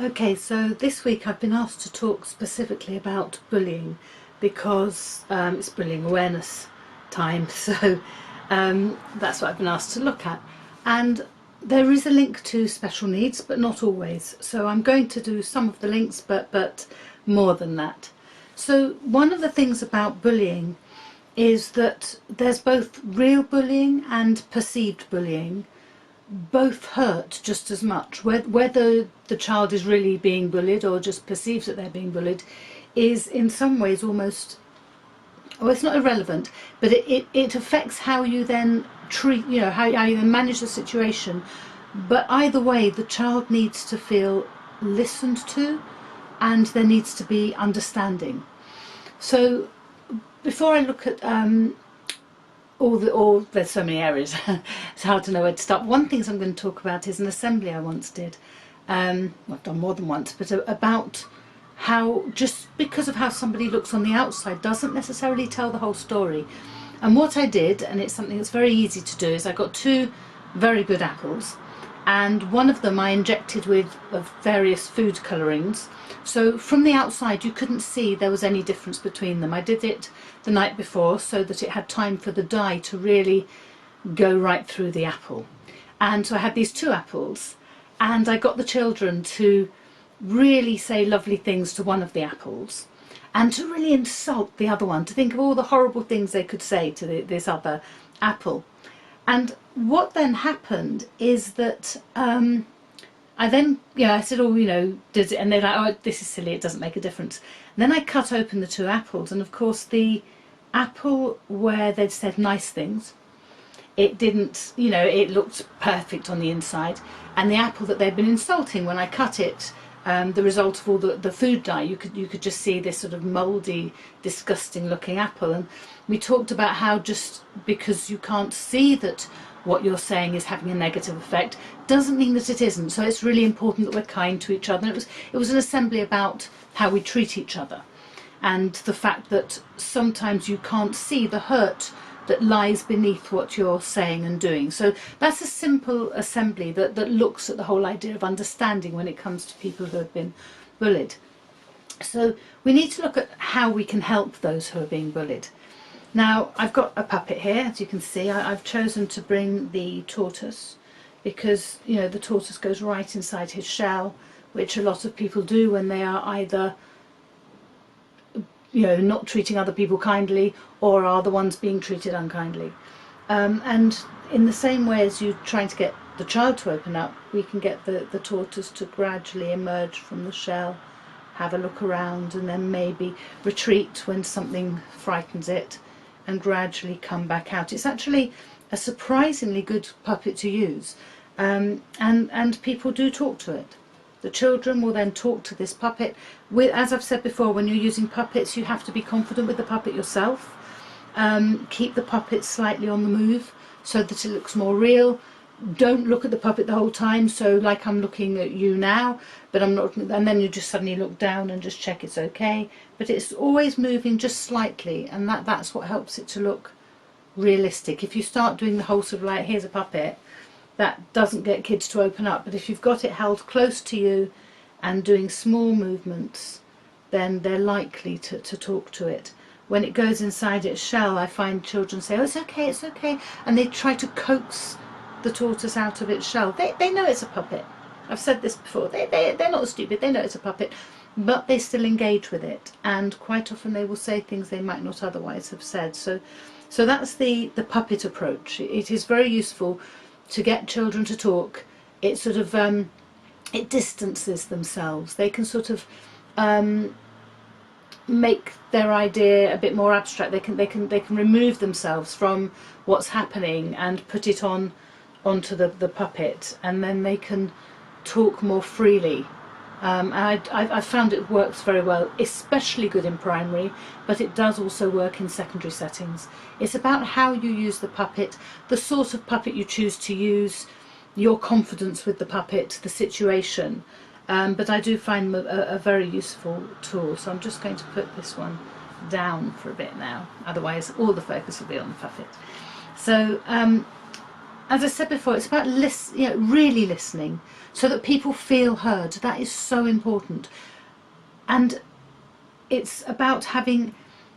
Okay, so this week I've been asked to talk specifically about bullying because it's bullying awareness time, so that's what I've been asked to look at. And there is a link to special needs, but not always. So I'm going to do some of the links, but more than that. So one of the things about bullying is that there's both real bullying and perceived bullying. Both hurt just as much. Whether the child is really being bullied or just perceives that they're being bullied is in some ways almost, well, it's not irrelevant, but it affects how you then treat, how you then manage the situation. But either way, the child needs to feel listened to and there needs to be understanding. So before I look at there's so many areas, it's hard to know where to start. One thing I'm going to talk about is an assembly I once did. I've done more than once, but about how just because of how somebody looks on the outside doesn't necessarily tell the whole story. And what I did, and it's something that's very easy to do, is I got two very good apples, and one of them I injected with various food colourings. So from the outside you couldn't see there was any difference between them. I did it the night before so that it had time for the dye to really go right through the apple. And so I had these two apples, and I got the children to really say lovely things to one of the apples and to really insult the other one, to think of all the horrible things they could say to this other apple. And what then happened is that I then, I said, does it? And they're like, oh, this is silly, it doesn't make a difference. And then I cut open the two apples, and of course the apple where they'd said nice things, it didn't, it looked perfect on the inside. And the apple that they'd been insulting, when I cut it, the result of all the food dye, you could just see this sort of mouldy, disgusting looking apple. And we talked about how just because you can't see that what you're saying is having a negative effect doesn't mean that it isn't. So it's really important that we're kind to each other. And it was an assembly about how we treat each other and the fact that sometimes you can't see the hurt that lies beneath what you're saying and doing. So that's a simple assembly that looks at the whole idea of understanding when it comes to people who have been bullied. So we need to look at how we can help those who are being bullied. Now, I've got a puppet here, as you can see. I've chosen to bring the tortoise because, the tortoise goes right inside his shell, which a lot of people do when they are either not treating other people kindly or are the ones being treated unkindly. And in the same way as you trying to get the child to open up, we can get the tortoise to gradually emerge from the shell, have a look around, and then maybe retreat when something frightens it and gradually come back out. It's actually a surprisingly good puppet to use, and people do talk to it. The children will then talk to this puppet. As I've said before, when you're using puppets, you have to be confident with the puppet yourself. Keep the puppet slightly on the move so that it looks more real. Don't look at the puppet the whole time, so like I'm looking at you now, but I'm not, and then you just suddenly look down and just check it's okay. But it's always moving just slightly, and that's what helps it to look realistic. If you start doing the whole sort of like, here's a puppet, that doesn't get kids to open up. But if you've got it held close to you and doing small movements, then they're likely to talk to it. When it goes inside its shell, I find children say, oh, it's okay, and they try to coax the tortoise out of its shell. They know it's a puppet. I've said this before. They're not stupid, they know it's a puppet, but they still engage with it, and quite often they will say things they might not otherwise have said. So that's the puppet approach. It is very useful to get children to talk. It sort of it distances themselves. They can sort of make their idea a bit more abstract. They can remove themselves from what's happening and put it onto the puppet, and then they can talk more freely. And I've found it works very well, especially good in primary, but it does also work in secondary settings. It's about how you use the puppet, the sort of puppet you choose to use, your confidence with the puppet, the situation. But I do find them a very useful tool. So I'm just going to put this one down for a bit now, otherwise all the focus will be on the puppet. So as I said before, it's about really listening so that people feel heard. That is so important. And it's about having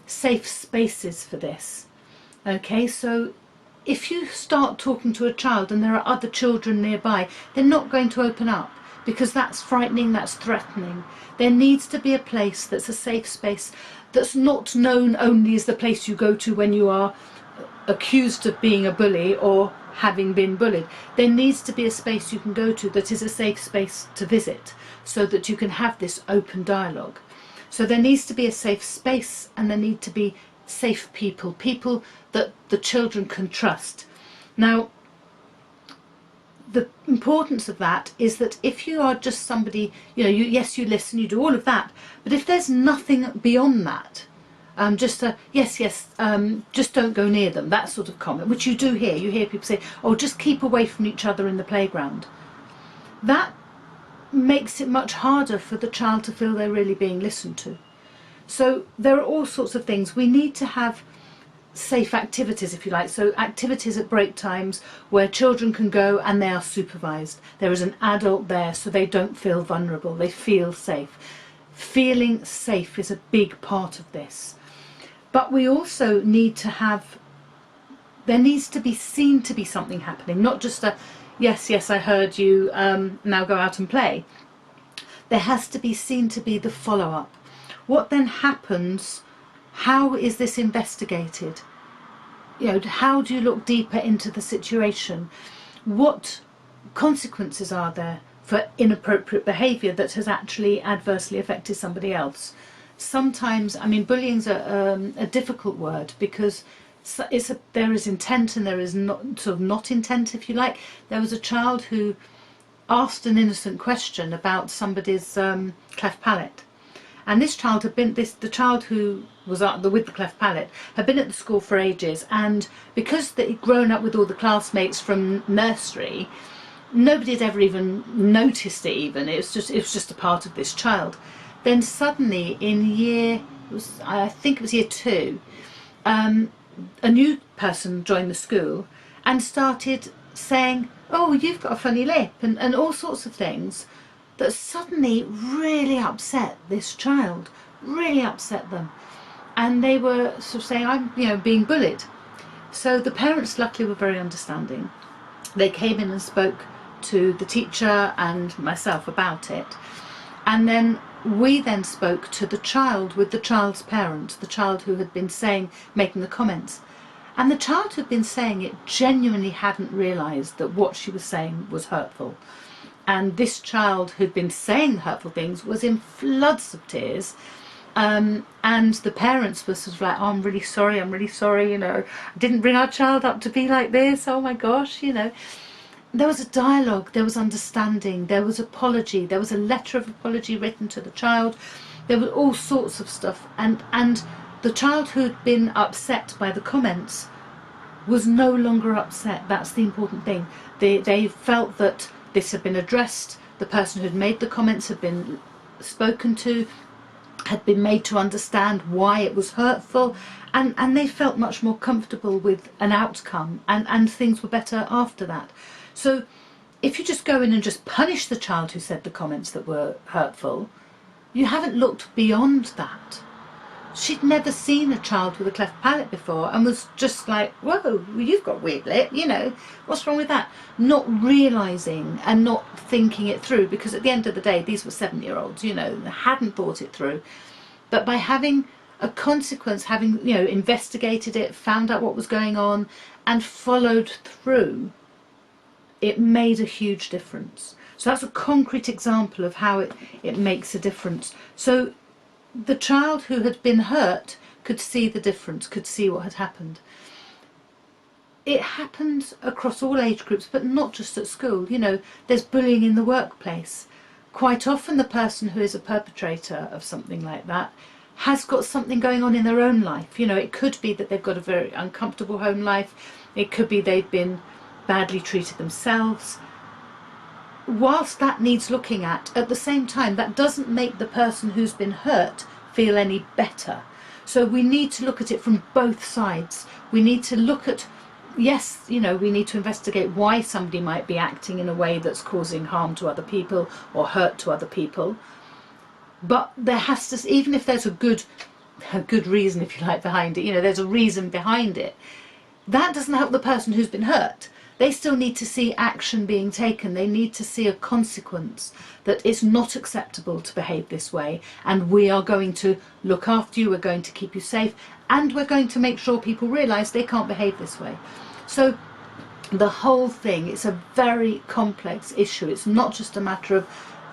safe spaces for this. Okay, so if you start talking to a child and there are other children nearby, they're not going to open up, because that's frightening, that's threatening. There needs to be a place that's a safe space, that's not known only as the place you go to when you are accused of being a bully or having been bullied. There needs to be a space you can go to that is a safe space to visit, so that you can have this open dialogue. So there needs to be a safe space, and there need to be safe people that the children can trust. Now, the importance of that is that if you are just somebody, yes, you listen, you do all of that, but if there's nothing beyond that, just a yes, just don't go near them, that sort of comment, which you do hear. You hear people say, oh, just keep away from each other in the playground. That makes it much harder for the child to feel they're really being listened to. So there are all sorts of things. We need to have safe activities, if you like, so activities at break times where children can go and they are supervised. There is an adult there so they don't feel vulnerable, they feel safe. Feeling safe is a big part of this. But we also need to have, there needs to be seen to be something happening, not just a yes, I heard you, now go out and play. There has to be seen to be the follow-up. What then happens? How is this investigated? How do you look deeper into the situation? What consequences are there for inappropriate behaviour that has actually adversely affected somebody else? Sometimes, bullying's a difficult word, because there is intent and there is not intent, if you like. There was a child who asked an innocent question about somebody's cleft palate. And this child had been, the child who was with the cleft palate had been at the school for ages, and because they'd grown up with all the classmates from nursery, nobody had ever even noticed it even. It was just a part of this child. Then suddenly I think it was year 2, a new person joined the school and started saying, oh, you've got a funny lip, and all sorts of things that suddenly really upset this child, really upset them. And they were sort of saying, I'm being bullied. So the parents luckily were very understanding. They came in and spoke to the teacher and myself about it. And then we then spoke to the child with the child's parents, the child who had been making the comments. And the child who'd been saying it genuinely hadn't realised that what she was saying was hurtful. And this child who'd been saying hurtful things was in floods of tears. And the parents were sort of like, oh, I'm really sorry, I didn't bring our child up to be like this, oh my gosh, There was a dialogue, there was understanding, there was apology, there was a letter of apology written to the child, there were all sorts of stuff. And the child who'd been upset by the comments was no longer upset. That's the important thing. They felt that this had been addressed, the person who'd made the comments had been spoken to, had been made to understand why it was hurtful, and they felt much more comfortable with an outcome, and things were better after that. So if you just go in and just punish the child who said the comments that were hurtful, you haven't looked beyond that. She'd never seen a child with a cleft palate before and was just like, whoa, you've got a weird lip, what's wrong with that? Not realising and not thinking it through, because at the end of the day, these were 7-year-olds, they hadn't thought it through. But by having a consequence, having, investigated it, found out what was going on and followed through, it made a huge difference. So that's a concrete example of how it makes a difference. So the child who had been hurt could see the difference, could see what had happened. It happens across all age groups, but not just at school. There's bullying in the workplace. Quite often the person who is a perpetrator of something like that has got something going on in their own life. It could be that they've got a very uncomfortable home life. It could be they've been badly treated themselves. Whilst that needs looking at the same time, that doesn't make the person who's been hurt feel any better. So we need to look at it from both sides. We need to look at yes, you know, we need to investigate why somebody might be acting in a way that's causing harm to other people or hurt to other people. But there has to, even if there's a good reason, if you like, behind it, you know, there's a reason behind it, that doesn't help the person who's been hurt. They still need to see action being taken. They need to see a consequence, that it's not acceptable to behave this way, and we are going to look after you, we're going to keep you safe, and we're going to make sure people realise they can't behave this way. So the whole thing, it's a very complex issue. It's not just a matter of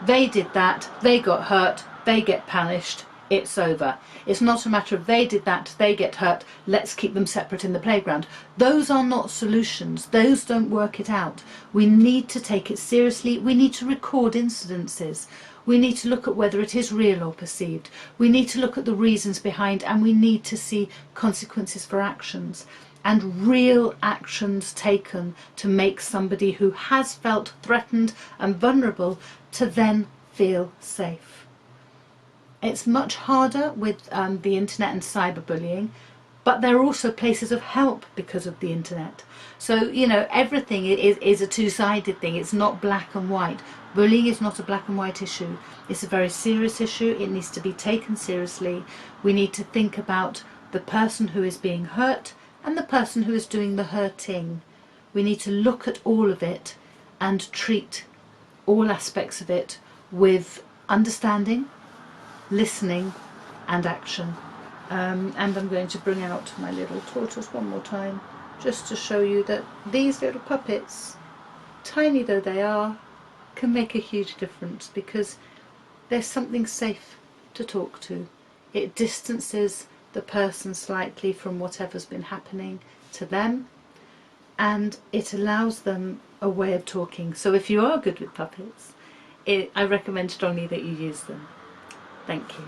they did that, they got hurt, they get punished, it's over. It's not a matter of they did that, they get hurt, let's keep them separate in the playground. Those are not solutions. Those don't work it out. We need to take it seriously. We need to record incidences. We need to look at whether it is real or perceived. We need to look at the reasons behind, and we need to see consequences for actions, and real actions taken to make somebody who has felt threatened and vulnerable to then feel safe. It's much harder with the internet and cyberbullying, but there are also places of help because of the internet. So, you know, everything is a two-sided thing. It's not black and white. Bullying is not a black and white issue. It's a very serious issue. It needs to be taken seriously. We need to think about the person who is being hurt and the person who is doing the hurting. We need to look at all of it and treat all aspects of it with understanding, listening and action. And I'm going to bring out my little tortoise one more time, just to show you that these little puppets, tiny though they are, can make a huge difference, because there's something safe to talk to. It distances the person slightly from whatever's been happening to them, and it allows them a way of talking. So if you are good with puppets, I recommend strongly that you use them. Thank you.